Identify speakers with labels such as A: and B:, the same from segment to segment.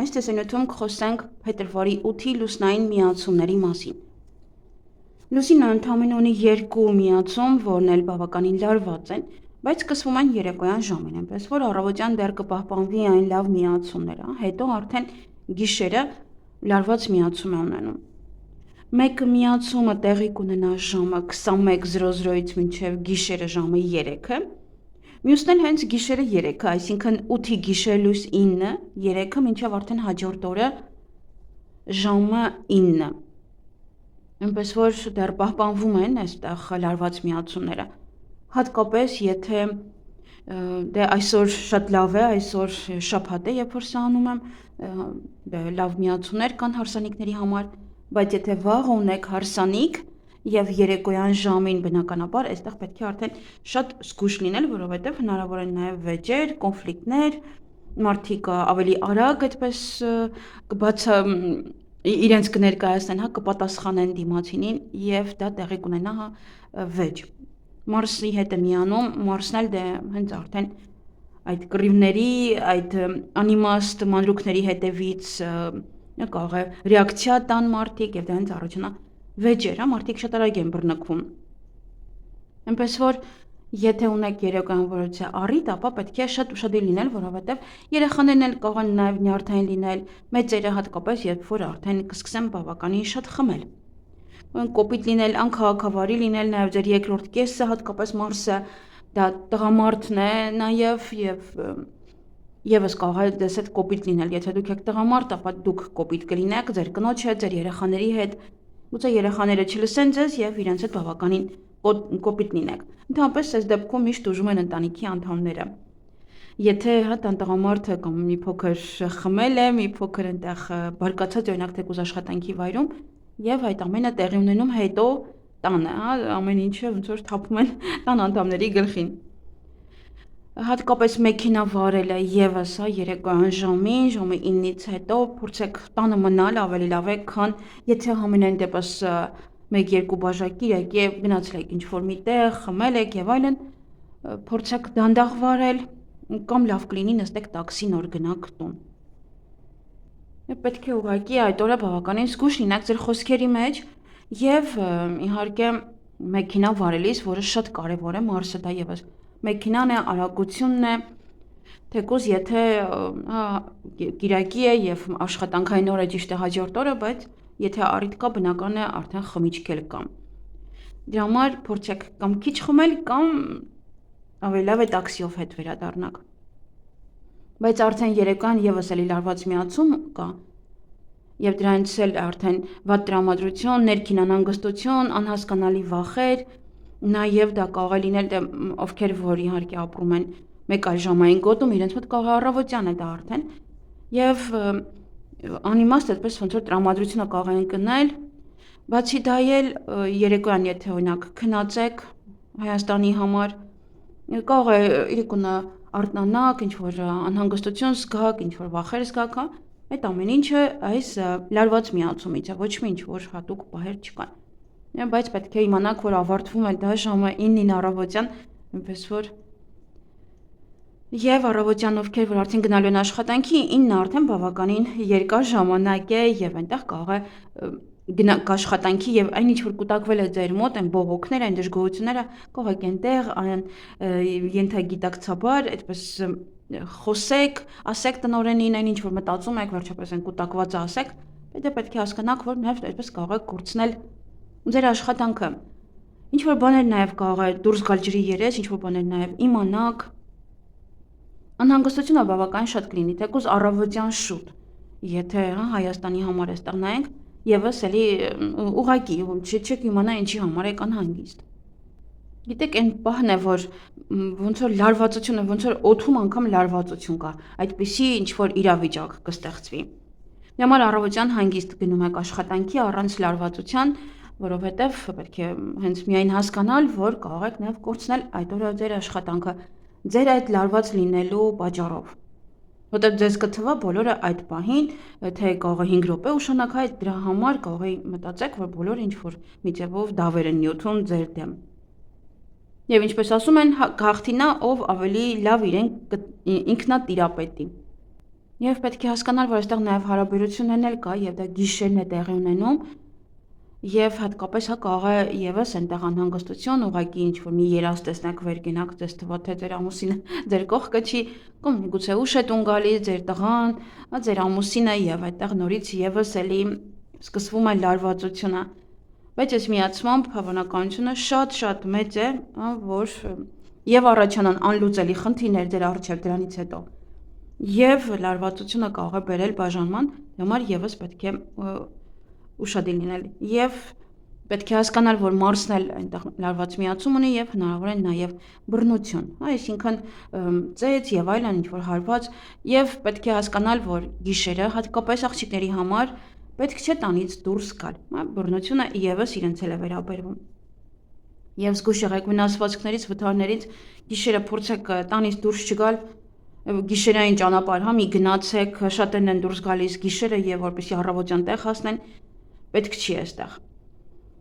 A: Այս տեսանյութում կխոսենք փետրվարի 8-ի լուսնային միացումների մասին։ Լուսինը ընդամենը ունի 2 միացում, որն էլ բավականին լարված են, բայց սկսվում են երեկոյան ժամին, այնպես որ առավոտյան դեռ կպահպանվի այն լավ միացումները, հետո արդեն գիշերը լարված միացում է ունենում։ Մեկ միացումը տեղի կունենա ժամը 21:00-ից մինչև գիշերը ժամը 3-ը, մյուսն էլ հենց գիշերը 3-ը, այսինքն 8-ի գիշեր լույս 9, 3-ը մինչև արդեն հաջորդ օրը ժամը 9։ Այնպես որ դեռ պահպանվում են այստեղ լարված միացումները։ Հատկապես եթե դե այսօր շատ լավ է, այսօր շաբաթ է, երբ որ սա անում եմ, լավ միացումներ կան հարսանիքների համար, բայց եթե վաղ ունեք հարսանիք եւ երեկոյան ժամին բնականաբար այստեղ պետք է արդեն շատ զգույշ լինել, որովհետեւ հնարավոր են նաեւ վեճեր, կոնֆլիկտներ, մարդիկ ավելի արագ այդպես կբացա իրենց կներկայացնեն, կպատասխանեն դիմացինին եւ դա տեղի կունենա վեճ։ Մարսի հետ է միանում, Մարսն էլ դե հենց արդեն այդ կռիվների, այդ անիմաստ մանրուքների հետևից կարող է ռեակցիա տան մարդիկ եւ դա հենց առաջանա վեճեր, մարդիկ շատ արագ են բռնկվում։ Այնպես որ եթե ունեք երեկոյան որոցի առիթ, ապա պետք է շատ ուշադիր լինել, որովհետև երեխաներն էլ կարող են նաև նյարդային լինել, մեծերը հատկապես, երբ որ արդեն կսկսեն բավականին շատ խմել։ Կոպիտ լինել, անքաղաքավարի լինել, նաև ձեր երկրորդ կեսը, հատկապես Մարսը, դա տղամարդն է նաև եւս կարող է դες հետ կոպիտ լինել, եթե դուք եք տղամարդ, ապա դուք կոպիտ կլինեք ձեր կնոջ հետ, ձեր երեխաների հետ, գուցե երեխաները չլսեն ձեզ եւ իրենց հետ բավականին կոպիտ լինեք։ Ընդհանրապես այս դեպքում միշտ ուժում են ընտանիքի անդամները։ Եթե տղամարդը կամ մի փոքր խմել է, մի փոքր այնտեղ բարկացած օրինակ թեկուզ աշխատանքի վայրում եւ այդ ամենը տեղի ունենում հետո տանը, ամեն ինչը ոնց որ թափում են տան անդամների գլխին։ Հատկապես մեքենա վարելը եւս երեկոյան ժամին, ժամը 9-ից հետո փորձեք տանը մնալ ավելի լավ է, քան եթե համենայն դեպս 1-2 բաժակիր եք եւ գնացել եք ինչ-որ միտեղ, խմել եք եւ այլն, փորձեք դանդաղ վարել կամ լավ կլինի նստեք տաքսի նոր գնաք տուն։ Պետք է ուղղակի այդ օրը բավականին զգույշ լինեք ձեր խոսքերի մեջ եւ իհարկե մեքենա վարելիս, որը շատ կարեւոր է, Մարսը դա եւս մեքենան է, արագությունն է, թեկուզ եթե կիրակի է եւ աշխատանքային օրը ճիշտ է հաջորդ օրը, բայց եթե առիթ կա, բնական է արդեն խմիչք էլ կա։ Դրա համար փորձեք կամ քիչ խմել կամ ավելի լավ է տաքսիով հետ վերադառնաք։ Բայց արդեն երեկոյան եւս էլի լարված միացում կա եւ դրանից էլ արդեն վատ տրամադրություն, ներքին անհանգստություն, անհասկանալի վախեր, նաեւ դա կարող է լինել ովքեր որ իհարկե ապրում են մեկ այլ ժամային գոտում, իրենց մոտ կարող է առավոտյան է դա արդեն եւ անիմաստ այդպես ոնց որ տրամադրությունը կարող է ընկնել, բացի դա էլ երեկոյան եթե օրինակ քնածեք Հայաստանի համար կարող է իրիկունը արթնանաք, ինչ որ անհանգստություն զգաք, ինչ որ վախեր զգաք, այդ ամեն ինչը այս լարված միացումից է, ոչ մի ինչ որ հատուկ բաներ չկան։ Բայց պետք է իմանաք, որ ավարտվում է դա ժամը 9-ին առավոտյան, այնպես որ եւ առավոտյան ովքեր որ արդեն գնալու են աշխատանքի, 9-ը արդեն բավականին երկար ժամանակ է եւ այնտեղ կարող է գնաք աշխատանքի եւ այն ինչ որ կուտակվել է ձեր մոտ, այն բողոքները, այն դժգոհությունները կարող եք այնտեղ ենթագիտակցաբար այդպես խոսեք, ասեք տնօրենին այն ինչ որ մտածում եք, վերջապես այն կուտակվածը ասեք, պետք է հասկանաք, որ նաեւ այդպես կարող եք կորցնել ձեր աշխատանքը։ Ինչ որ բաներ նաեւ կարող է դուրս գալ ջրի երես, ինչ որ բաներ նաեւ իմանաք։ Անհանգստությունը բավական շատ կլինի, թեկուզ առավոտյան շուտ։ Եթե Հայաստանի համար էստեղ նայենք, եւս էլի ուղակի չեք իմանա ինչի համար եք անհանգիստ։ Գիտեք, այն պահն է, որ ոնց որ լարվածությունը, ոնց որ օդում անգամ լարվածություն կա, այդպիսի ինչ որ իրավիճակ կստեղծվի։ Դրա համար առավոտյան հանգիստ գնում եք աշխատանքի առանց լարվածության, որովհետև պետք է հենց միայն հասկանալ, որ կարող եք նաև կորցնել այդ օրը ձեր աշխատանքը, ձեր այդ լարված լինելու պատճառով։ Որտեղ ձեզ կթվա բոլորը այդ պահին, թե կարող է 5 րոպե ուշանակ այդ դրա համար կարող է մտածեք, որ բոլորը ինչ որ մի ձևով դավեր են նյութում ձեր դեմ։ Եվ ինչպես ասում են, գաղթինա ով ավելի լավ իրեն ինքնատիրապետի։ Եվ պետք է հասկանալ, որ այստեղ նաև հարաբերությունն էլ կա եւ դա գիշերն է տեղի ունենում եւ հատկապես կարող է եւս այնտեղ անհանգստություն ուղակի ինչ որ մի երազ տեսնակ վեր գնաք դες թվա թե ձեր ամուսինը ձեր կողքը չի կամ միգուցե ուշ է տուն գալիս ձեր տղան, ձեր ամուսինը եւ այդտեղ նորից եւս էլի սկսվում է լարվածությունը բայց այս միացմամբ հավանականությունը շատ մեծ է, որ եւ առաջանան անլուծելի խնդիրներ դեր առջեւ դրանից հետո եւ լարվածությունը կարող է բերել բաժանման, համար եւս պետք է ուշադիր լինել եւ պետք է հասկանալ, որ Մարսն էլ այնտեղ լարված միացում ունի եւ հնարավոր է նաեւ բռնություն, այսինքն ծեծ եւ այլն ինչ որ հարված եւ պետք է հասկանալ, որ գիշերը հատկապես աղջիկների համար պետք չէ տանից դուրս գալ, բռնությունը եւս իրենց էլ է վերաբերվում։ Եվ զգուշ եղեք վնասվածքներից, վթարներից, գիշերը փորձեք տանից դուրս չգալ, գիշերային ճանապարհ մի գնացեք, շատերն են դուրս գալիս գիշերը եւ որպեսզի առավոտյան տեղ հասնեն, պետք չի այստեղ։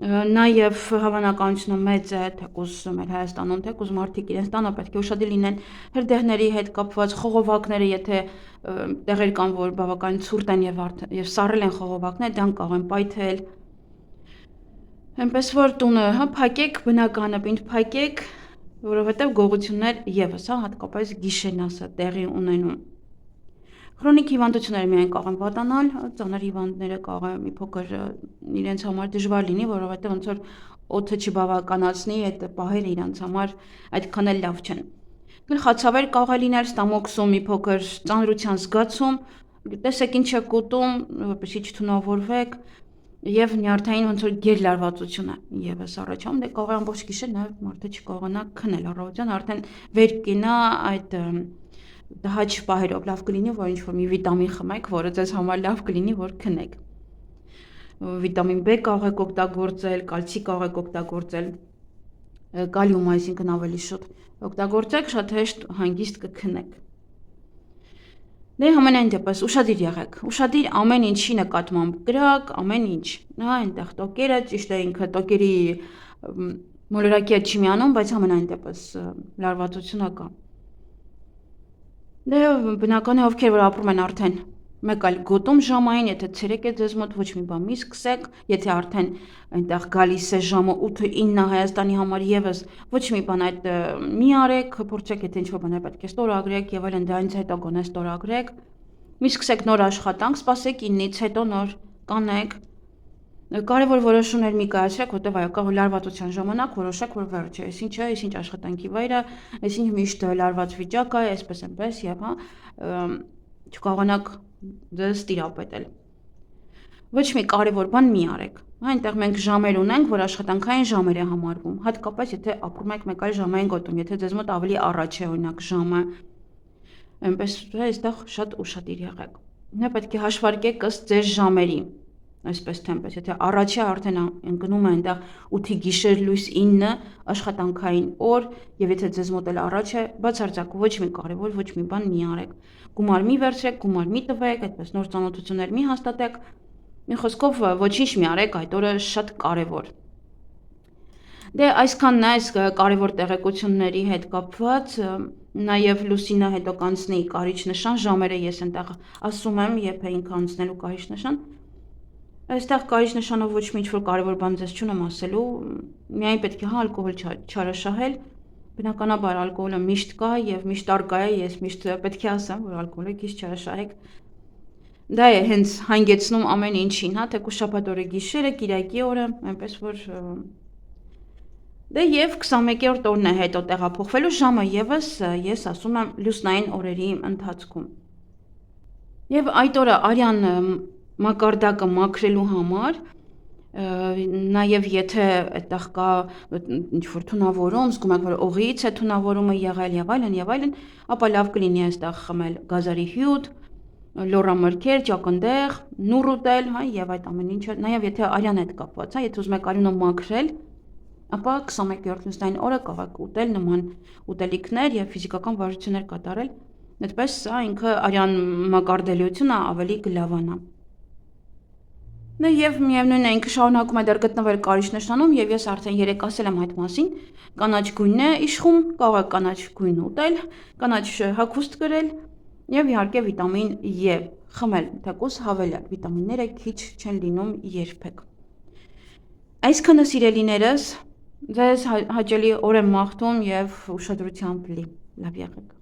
A: Նաեւ հավանականությունը մեծ է, թեկուզ մեր Հայաստանում, թեկուզ մարդիկ իրենց տանը պետք է ուշադիր լինեն հրդեհների հետ կապված խողովակները, եթե տեղեր կան, որ բավականին ցուրտ են եւ սառել են խողովակները, դրանք կարող են պայթել։ Այնպես որ տունը փակեք, բնականը պինդ փակեք, որովհետև գողություններ եւս հատկապես գիշերն ասա տեղի ունենում։ Քրոնիկ հիվանդությունները միայն կարող են վատանալ, ծանր հիվանդները կարող է մի փոքր իրենց համար դժվար լինի, որովհետև ոնց որ օդը չբավականացնի, այդ պահերը իրենց համար այդքան էլ լավ չեն։ Գլխացավեր կարող է լինել ստամոքսում մի փոքր ծանրության զգացում, տեսեք ինչ եք ուտում, որպեսզի չթունավորվեք, եւ նյարդային ոնց որ գերլարվածությունը եւս առաջանում, դե կարող է ամբողջ գիշեր նաեւ մարդը չկարողանա քնել առավոտյան, արդեն վեր կինա այդ դահաճ պահերով լավ կլինի, որ ինչ որ մի վիտամին խմեք, որը ձեզ համար լավ կլինի, որ քնեք։ Վիտամին B կարող եք օգտագործել, կալցի կարող եք օգտագործել, կալիում, այսինքն ավելի շուտ օգտագործեք, շատ հեշտ հանգիստ կքնեք։ Դե համենայն դեպս ուշադիր եղեք, ուշադիր ամեն ինչի նկատմամբ կրակ, ամեն ինչ, այնտեղ տոկերը, ճիշտ է ինքը տոկերի մոլորակի հետ չի միանում, բայց ամենայն դեպս լարվածությունը կա։ Դե բնական է ովքեր որ ապրում են արդեն մեկ այլ գոտում ժամային, եթե ցերեկ է ձեզ մոտ ոչ մի բան մի սկսեք, եթե արդեն այնտեղ գալիս է ժամը 8-9 Հայաստանի համար եւս ոչ մի բան այդ մի արեք, փորձեք եթե ինչ-որ բան պետք է ստորագրեք եւ այլն դրանից հետո գոնե ստորագրեք։ Մի սկսեք նոր աշխատանք, սպասեք 9-ից հետո նոր կանեք։ Կարևոր որոշումներ մի կայացրեք, որտեղ այո, կարող լարվածության ժամանակ որոշեք, որ վերջը, այսինչ աշխատանքի վայրը, այսինչ միշտ լարված վիճակ է, այսպես այնպես եւ չկարողանաք ձեզ տիրապետել։ Ոչ մի կարևոր բան մի արեք։ Այնտեղ մենք ժամեր ունենք, որ աշխատանքային ժամեր է համարվում, հատկապես եթե ապրում եք մեկ այլ ժամային գոտում, եթե ձեզ մոտ ավելի առաջ է օրինակ ժամը, այնպես այստեղ շատ ուշադիր եղեք։ Նա պետք է հաշվարկեք ըստ ձեր ժամերի, այսպես թե այնպես, եթե առաջ է արդեն ընկնում է այնտեղ 8-ի գիշեր լույս 9 աշխատանքային օր, եւ եթե ձեզ մոտ էլ առաջ է, բացարձակ ոչ մի կարևոր ոչ մի բան մի արեք։ Գումար մի վերցրեք, գումար մի տվեք, այդպես նոր ծանոթություններ մի հաստատեք։ Մի խոսքով ոչինչ մի արեք, այդ օրը շատ կարևոր։ Դե այսքանն է այս կարևոր տեղեկությունների հետ կապված, նաև Լուսինը հետո կանցնի կարիչ նշան, ժամերը ես այնտեղ ասում եմ, երբ է ինքը անցնելու կարիչ նշան։ Այստեղ կարիչ նշանով ոչ մի ինչ-որ կարևոր բան ձեզ չունեմ ասելու, միայն պետք է ալկոհոլ չարաշահել, բնականաբար ալկոհոլը միշտ կա եւ միշտ արկա է, ես միշտ պետք է ասեմ, որ ալկոհոլը քիչ չարաշահեք։ Դա է հենց հանգեցնում ամեն ինչին, թեկուզ շաբաթ օրը գիշերը, կիրակի օրը, այնպես որ դե եւ 21-րդ օրն է հետո տեղափոխվելու ժամը եւս ես ասում եմ լուսնային օրերի ընթացքում։ Եվ այդ օրը արյան մակարդակը մաքրելու համար նաև եթե այդտեղ կա ինչ-որ թունավորում, զգում եք, որ օղիից է թունավորումը եղել եւ այլն, ապա լավ կլինի այստեղ խմել գազարի հյութ, լոռամրգեր, ճակնդեղ, նուռ ուտել, եւ այդ ամեն ինչը, նաև եթե արյան հետ կապված, եթե ուզում եք արյունը մաքրել, ապա 21-րդ լուսնային օրը կարող եք ուտել նման ուտելիքներ եւ ֆիզիկական վարժություններ կատարել, այդպես սա ինքը արյան մակարդելիությունը ավելի կլավանա։ Եվ միևնույն է ինքը շարունակում է դեռ գտնվել կարիչ նշանում եւ ես արդեն երեք ասել եմ այդ մասին, կանաչ գույնն է իշխում, կարող եք կանաչ գույն ուտել, կանաչ հագուստ կրել Եվ իհարկե վիտամին E, խմել թեկուզ հավելյալ վիտամինները քիչ չեն լինում երբեք։ Այսքանը սիրելիներս, ձեզ հաճելի օր եմ մաղթում եւ ուշադրությամբ լի։ Լավ եղեք։